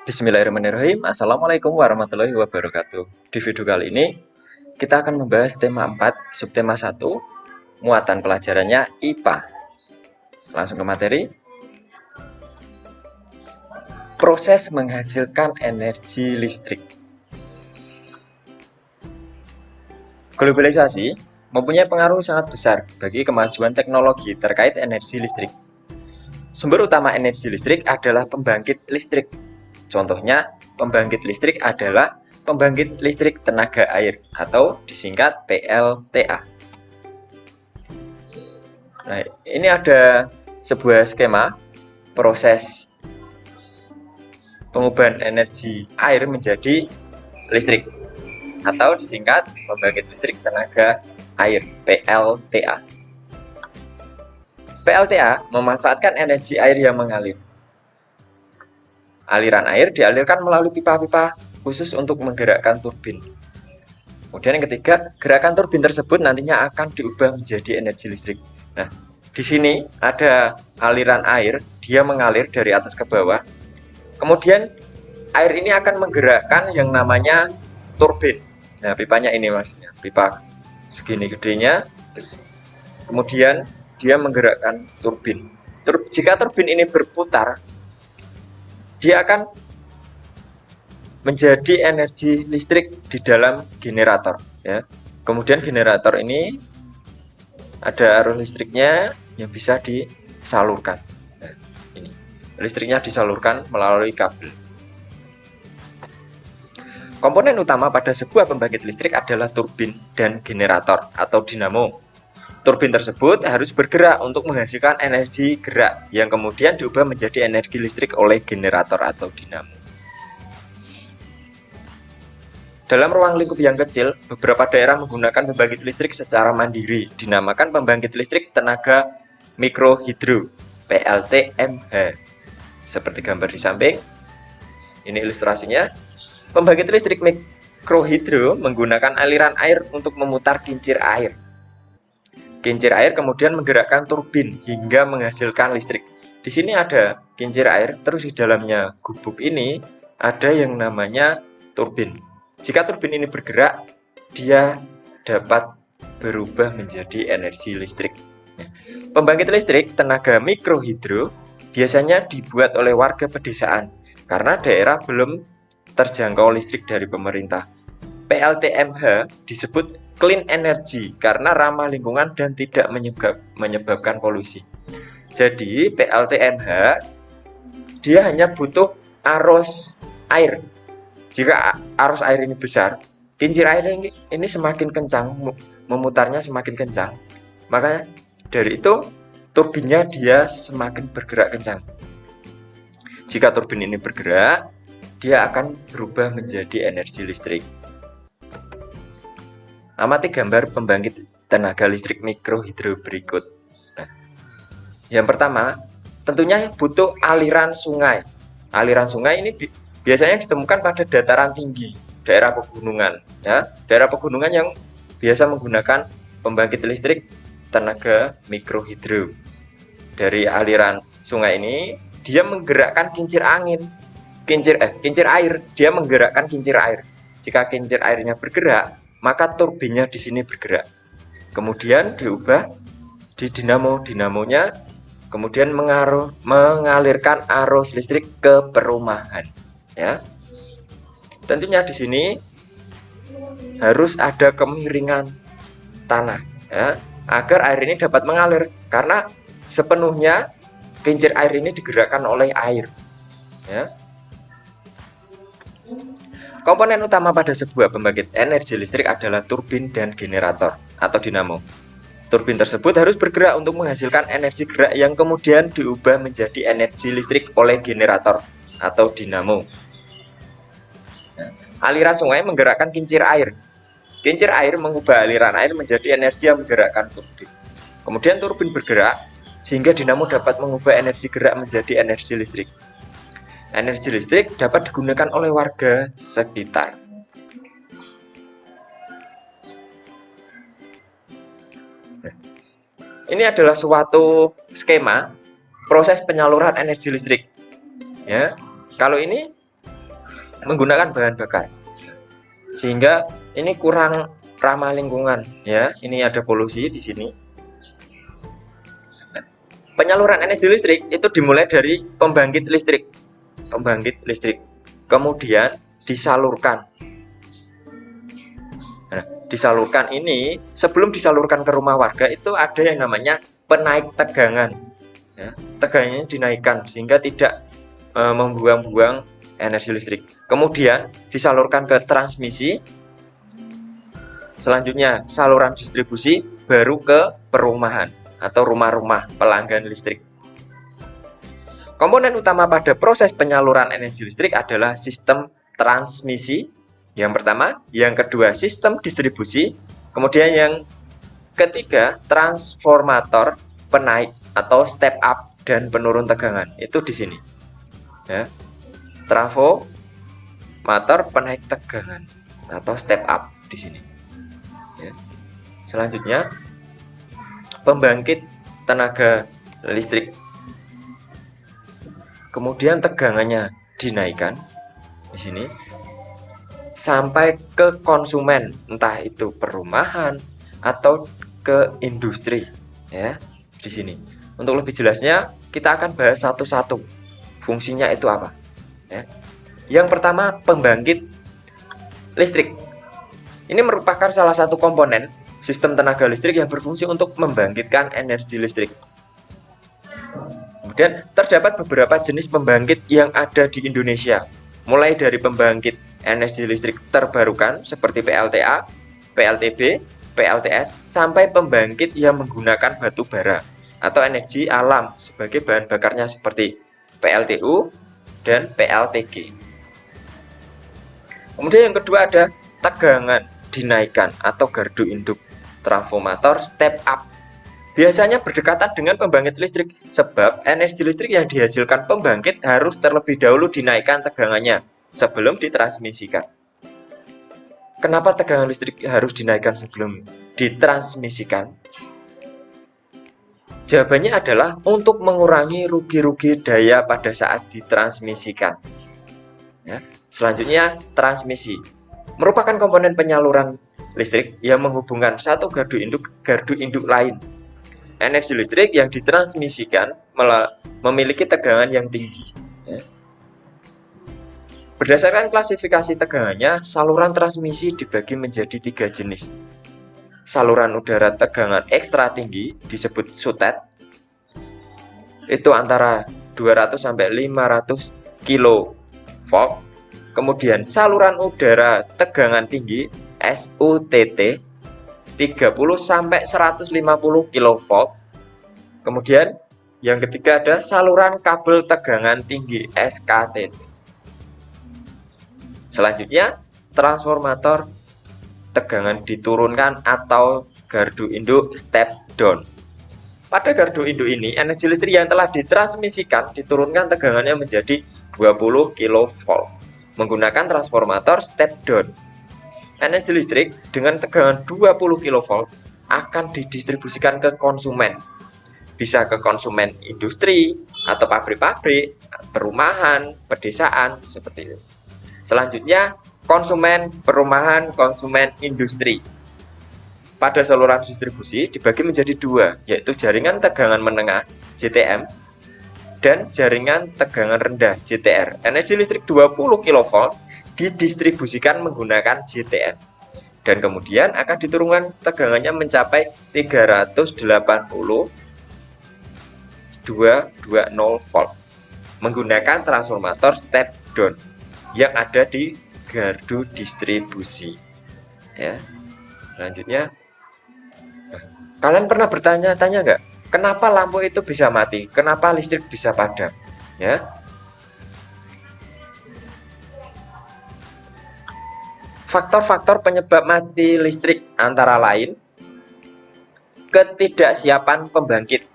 Bismillahirrahmanirrahim. Assalamualaikum warahmatullahi wabarakatuh. Di video kali ini kita akan membahas tema 4, subtema 1, muatan pelajarannya IPA. Langsung ke materi. Proses menghasilkan energi listrik. Globalisasi mempunyai pengaruh sangat besar bagi kemajuan teknologi terkait energi listrik. Sumber utama energi listrik adalah pembangkit listrik. Contohnya, pembangkit listrik adalah pembangkit listrik tenaga air atau disingkat PLTA. Nah, ini ada sebuah skema proses pengubahan energi air menjadi listrik atau disingkat pembangkit listrik tenaga air PLTA. PLTA memanfaatkan energi air yang mengalir. Aliran air dialirkan melalui pipa-pipa khusus untuk menggerakkan turbin. Kemudian yang ketiga, gerakan turbin tersebut nantinya akan diubah menjadi energi listrik. Nah, di sini ada aliran air, dia mengalir dari atas ke bawah. Kemudian air ini akan menggerakkan yang namanya turbin. Nah, pipanya ini maksudnya, pipa segini gedenya. Kemudian dia menggerakkan turbin. Jika turbin ini berputar, dia akan menjadi energi listrik di dalam generator, ya. Kemudian generator ini ada arus listriknya yang bisa disalurkan. Nah, ini listriknya disalurkan melalui kabel. Komponen utama pada sebuah pembangkit listrik adalah turbin dan generator atau dinamo. Turbin tersebut harus bergerak untuk menghasilkan energi gerak yang kemudian diubah menjadi energi listrik oleh generator atau dinamo. Dalam ruang lingkup yang kecil, beberapa daerah menggunakan pembangkit listrik secara mandiri, dinamakan pembangkit listrik tenaga mikrohidro (PLTMH). Seperti gambar di samping, ini ilustrasinya. Pembangkit listrik mikrohidro menggunakan aliran air untuk memutar kincir air. Kincir air kemudian menggerakkan turbin hingga menghasilkan listrik. Di sini ada kincir air, terus di dalamnya gubuk ini ada yang namanya turbin. Jika turbin ini bergerak, dia dapat berubah menjadi energi listrik. Pembangkit listrik tenaga mikrohidro biasanya dibuat oleh warga pedesaan karena daerah belum terjangkau listrik dari pemerintah. PLTMH disebut clean energy karena ramah lingkungan dan tidak menyebabkan polusi. Jadi PLTMH dia hanya butuh arus air. Jika arus air ini besar, kincir air ini semakin kencang, memutarnya semakin kencang. Maka dari itu turbinnya dia semakin bergerak kencang. Jika turbin ini bergerak, dia akan berubah menjadi energi listrik. Amati gambar pembangkit tenaga listrik mikrohidro berikut. Nah, yang pertama, tentunya butuh aliran sungai. Aliran sungai ini biasanya ditemukan pada dataran tinggi, daerah pegunungan. Ya, daerah pegunungan yang biasa menggunakan pembangkit listrik tenaga mikrohidro. Dari aliran sungai ini, dia menggerakkan kincir air. Dia menggerakkan kincir air. Jika kincir airnya bergerak, maka turbinnya di sini bergerak. Kemudian diubah di dinamonya, kemudian mengalirkan arus listrik ke perumahan. Ya, tentunya di sini harus ada kemiringan tanah, ya, agar air ini dapat mengalir karena sepenuhnya kincir air ini digerakkan oleh air. Ya. Komponen utama pada sebuah pembangkit energi listrik adalah turbin dan generator atau dinamo. Turbin tersebut harus bergerak untuk menghasilkan energi gerak yang kemudian diubah menjadi energi listrik oleh generator atau dinamo. Aliran sungai menggerakkan kincir air. Kincir air mengubah aliran air menjadi energi yang menggerakkan turbin. Kemudian turbin bergerak sehingga dinamo dapat mengubah energi gerak menjadi energi listrik. Energi listrik dapat digunakan oleh warga sekitar. Ini adalah suatu skema proses penyaluran energi listrik. Ya, kalau ini menggunakan bahan bakar, sehingga ini kurang ramah lingkungan ya. Ini ada polusi di sini. Nah, penyaluran energi listrik itu dimulai dari pembangkit listrik, kemudian disalurkan. Nah, disalurkan ini, sebelum disalurkan ke rumah warga itu ada yang namanya penaik tegangan ya, tegangannya dinaikkan sehingga tidak membuang-buang energi listrik. Kemudian disalurkan ke transmisi, selanjutnya saluran distribusi, baru ke perumahan atau rumah-rumah pelanggan listrik. Komponen utama pada proses penyaluran energi listrik adalah sistem transmisi yang pertama, yang kedua sistem distribusi, kemudian yang ketiga transformator penaik atau step up dan penurun tegangan. Itu di sini ya, transformator penaik tegangan atau step up di sini ya. Selanjutnya pembangkit tenaga listrik, kemudian tegangannya dinaikkan di sini sampai ke konsumen, entah itu perumahan atau ke industri ya. Di sini untuk lebih jelasnya kita akan bahas satu-satu fungsinya itu apa ya. Yang pertama, pembangkit listrik. Ini merupakan salah satu komponen sistem tenaga listrik yang berfungsi untuk membangkitkan energi listrik. Kemudian terdapat beberapa jenis pembangkit yang ada di Indonesia, mulai dari pembangkit energi listrik terbarukan seperti PLTA, PLTB, PLTS, sampai pembangkit yang menggunakan batu bara atau energi alam sebagai bahan bakarnya seperti PLTU dan PLTG. Kemudian yang kedua ada tegangan dinaikkan atau gardu induk, transformator step up. Biasanya berdekatan dengan pembangkit listrik sebab energi listrik yang dihasilkan pembangkit harus terlebih dahulu dinaikkan tegangannya sebelum ditransmisikan. Kenapa tegangan listrik harus dinaikkan sebelum ditransmisikan? Jawabannya adalah untuk mengurangi rugi-rugi daya pada saat ditransmisikan. Ya. Selanjutnya, transmisi merupakan komponen penyaluran listrik yang menghubungkan satu gardu induk ke gardu induk lain. Energi listrik yang ditransmisikan memiliki tegangan yang tinggi. Ya. Berdasarkan klasifikasi tegangannya, saluran transmisi dibagi menjadi 3 jenis. Saluran udara tegangan ekstra tinggi disebut SUTET, itu antara 200 sampai 500 kV. Kemudian saluran udara tegangan tinggi SUTT 30 sampai 150 kV. Kemudian yang ketiga ada saluran kabel tegangan tinggi SKTT. Selanjutnya transformator tegangan diturunkan atau gardu induk step down. Pada gardu induk ini, energi listrik yang telah ditransmisikan diturunkan tegangannya menjadi 20 kV menggunakan transformator step down. Energi listrik dengan tegangan 20 kV akan didistribusikan ke konsumen. Bisa ke konsumen industri atau pabrik-pabrik, perumahan, pedesaan, seperti itu. Selanjutnya, konsumen perumahan, konsumen industri. Pada saluran distribusi dibagi menjadi 2, yaitu jaringan tegangan menengah JTM dan jaringan tegangan rendah JTR. Energi listrik 20 kV didistribusikan menggunakan JTM dan kemudian akan diturunkan tegangannya mencapai 380 220 volt menggunakan transformator step down yang ada di gardu distribusi ya. Selanjutnya, kalian pernah bertanya-tanya nggak, kenapa lampu itu bisa mati, kenapa listrik bisa padam ya? Faktor-faktor penyebab mati listrik antara lain ketidaksiapan pembangkit,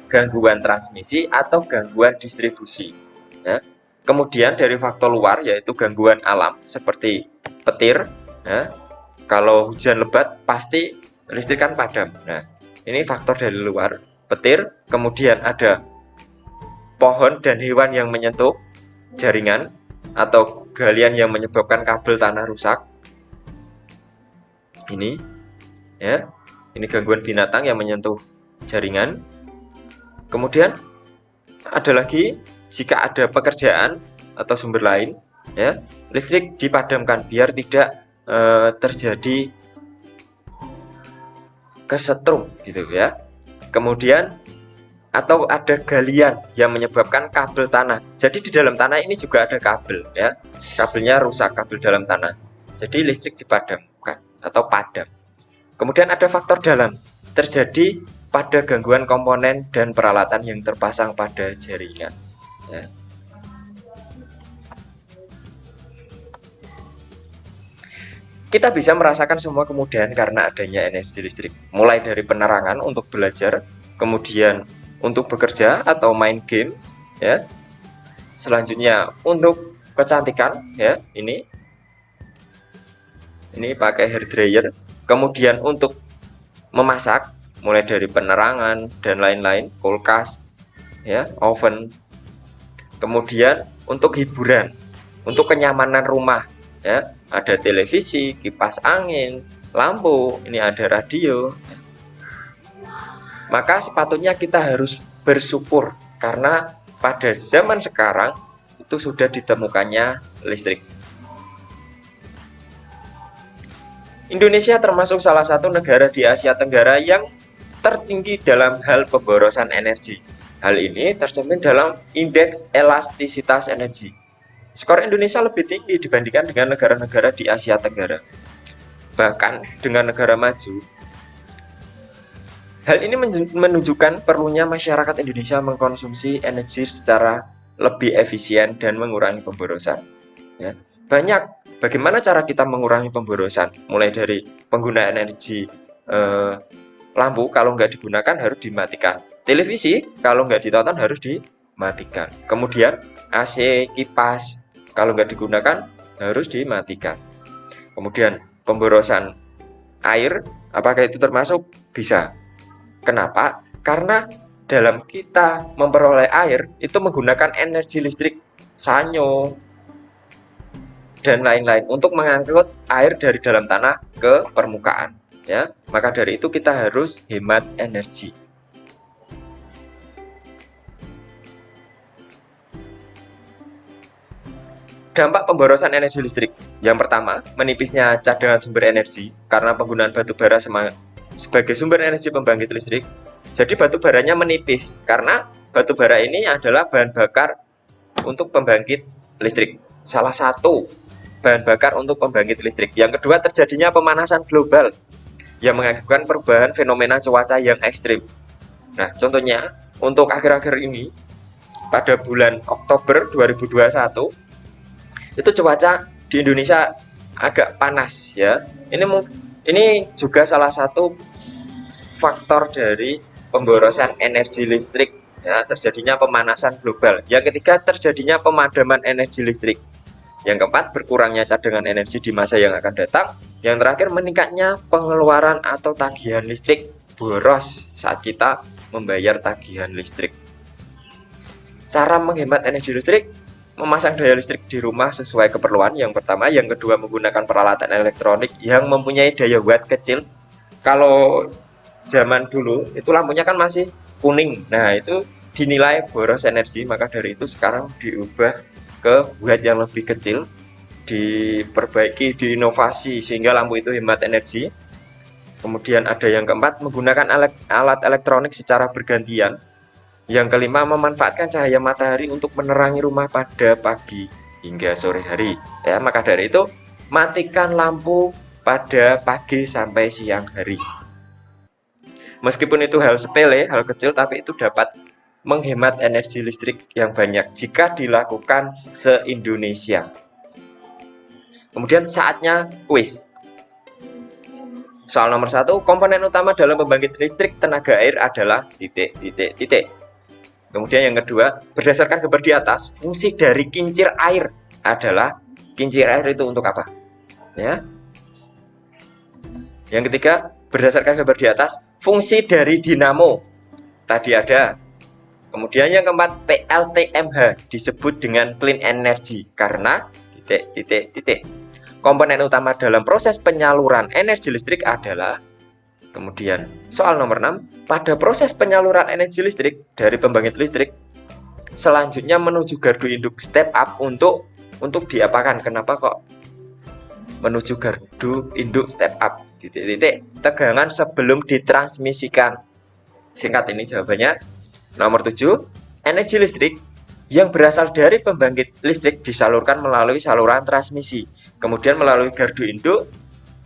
gangguan transmisi atau gangguan distribusi ya. Kemudian dari faktor luar yaitu gangguan alam seperti petir ya. Kalau hujan lebat pasti listrik kan padam. Nah, ini faktor dari luar, petir, kemudian ada pohon dan hewan yang menyentuh jaringan, atau galian yang menyebabkan kabel tanah rusak. Ini ya, ini gangguan binatang yang menyentuh jaringan. Kemudian ada lagi jika ada pekerjaan atau sumber lain ya, listrik dipadamkan biar tidak terjadi kesetrum gitu ya. Kemudian atau ada galian yang menyebabkan kabel tanah. Jadi di dalam tanah ini juga ada kabel ya. Kabelnya rusak, kabel dalam tanah. Jadi listrik dipadamkan atau padam. Kemudian ada faktor dalam, terjadi pada gangguan komponen dan peralatan yang terpasang pada jaringan ya. Kita bisa merasakan semua kemudahan karena adanya energi listrik, mulai dari penerangan untuk belajar, kemudian untuk bekerja atau main games ya. Selanjutnya untuk kecantikan ya, ini pakai hair dryer. Kemudian untuk memasak, mulai dari penerangan dan lain-lain, kulkas ya, oven. Kemudian untuk hiburan, untuk kenyamanan rumah ya, ada televisi, kipas angin, lampu, ini ada radio. Maka sepatutnya kita harus bersyukur karena pada zaman sekarang itu sudah ditemukannya listrik. Indonesia termasuk salah satu negara di Asia Tenggara yang tertinggi dalam hal pemborosan energi. Hal ini tercermin dalam indeks elastisitas energi. Skor Indonesia lebih tinggi dibandingkan dengan negara-negara di Asia Tenggara, bahkan dengan negara maju. Hal ini menunjukkan perlunya masyarakat Indonesia mengkonsumsi energi secara lebih efisien dan mengurangi pemborosan. Ya. Bagaimana cara kita mengurangi pemborosan? Mulai dari penggunaan energi lampu, kalau nggak digunakan harus dimatikan. Televisi, kalau nggak ditonton harus dimatikan. Kemudian AC, kipas, kalau nggak digunakan harus dimatikan. Kemudian pemborosan air, apakah itu termasuk? Bisa. Kenapa? Karena dalam kita memperoleh air itu menggunakan energi listrik sanyo dan lain-lain untuk mengangkut air dari dalam tanah ke permukaan ya. Maka dari itu kita harus hemat energi. Dampak pemborosan energi listrik. Yang pertama, menipisnya cadangan sumber energi karena penggunaan batu bara sebagai sumber energi pembangkit listrik. Jadi batu baranya menipis karena batu bara ini adalah bahan bakar untuk pembangkit listrik. Salah satu bahan bakar untuk pembangkit listrik. Yang kedua, terjadinya pemanasan global yang mengakibatkan perubahan fenomena cuaca yang ekstrim. Nah, contohnya untuk akhir-akhir ini pada bulan Oktober 2021 itu cuaca di Indonesia agak panas ya. Ini juga salah satu faktor dari pemborosan energi listrik ya, terjadinya pemanasan global. Yang ketiga, terjadinya pemadaman energi listrik. Yang keempat, berkurangnya cadangan energi di masa yang akan datang. Yang terakhir, meningkatnya pengeluaran atau tagihan listrik boros saat kita membayar tagihan listrik. Cara menghemat energi listrik: memasang daya listrik di rumah sesuai keperluan. Yang pertama. Yang kedua, menggunakan peralatan elektronik yang mempunyai daya watt kecil. Kalau zaman dulu itu lampunya kan masih kuning, nah itu dinilai boros energi. Maka dari itu sekarang diubah ke watt yang lebih kecil, diperbaiki, diinovasi sehingga lampu itu hemat energi. Kemudian ada yang keempat, menggunakan alat elektronik secara bergantian. Yang kelima, memanfaatkan cahaya matahari untuk menerangi rumah pada pagi hingga sore hari ya. Maka dari itu matikan lampu pada pagi sampai siang hari. Meskipun itu hal sepele, hal kecil, tapi itu dapat menghemat energi listrik yang banyak jika dilakukan se-Indonesia. Kemudian saatnya kuis. Soal nomor 1, komponen utama dalam pembangkit listrik tenaga air adalah titik. Kemudian yang kedua, berdasarkan gambar di atas, fungsi dari kincir air adalah, kincir air itu untuk apa? Ya. Yang ketiga, berdasarkan gambar di atas, fungsi dari dinamo. Tadi ada Kemudian yang keempat, PLTMH disebut dengan clean energy karena komponen utama dalam proses penyaluran energi listrik adalah. Kemudian soal nomor 6, pada proses penyaluran energi listrik dari pembangkit listrik selanjutnya menuju gardu induk step up untuk diapakan? Kenapa kok menuju gardu induk step up? Tegangan sebelum ditransmisikan. Singkat ini jawabannya. Nomor 7, energi listrik yang berasal dari pembangkit listrik disalurkan melalui saluran transmisi, kemudian melalui gardu induk,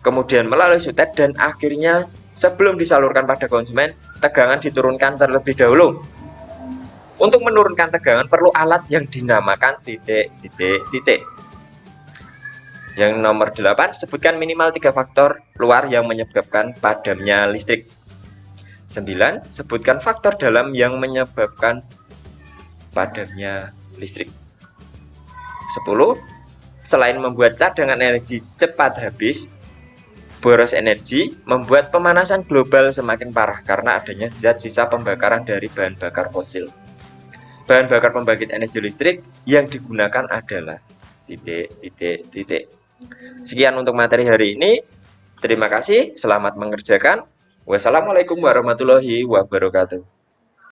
kemudian melalui sutet, dan akhirnya sebelum disalurkan pada konsumen, tegangan diturunkan terlebih dahulu. Untuk menurunkan tegangan perlu alat yang dinamakan Yang nomor 8, sebutkan minimal 3 faktor luar yang menyebabkan padamnya listrik. 9. Sebutkan faktor dalam yang menyebabkan padamnya listrik. 10. Selain membuat cadangan energi cepat habis, boros energi membuat pemanasan global semakin parah karena adanya zat sisa pembakaran dari bahan bakar fosil. Bahan bakar pembangkit energi listrik yang digunakan adalah Sekian untuk materi hari ini. Terima kasih, selamat mengerjakan. Wassalamualaikum warahmatullahi wabarakatuh.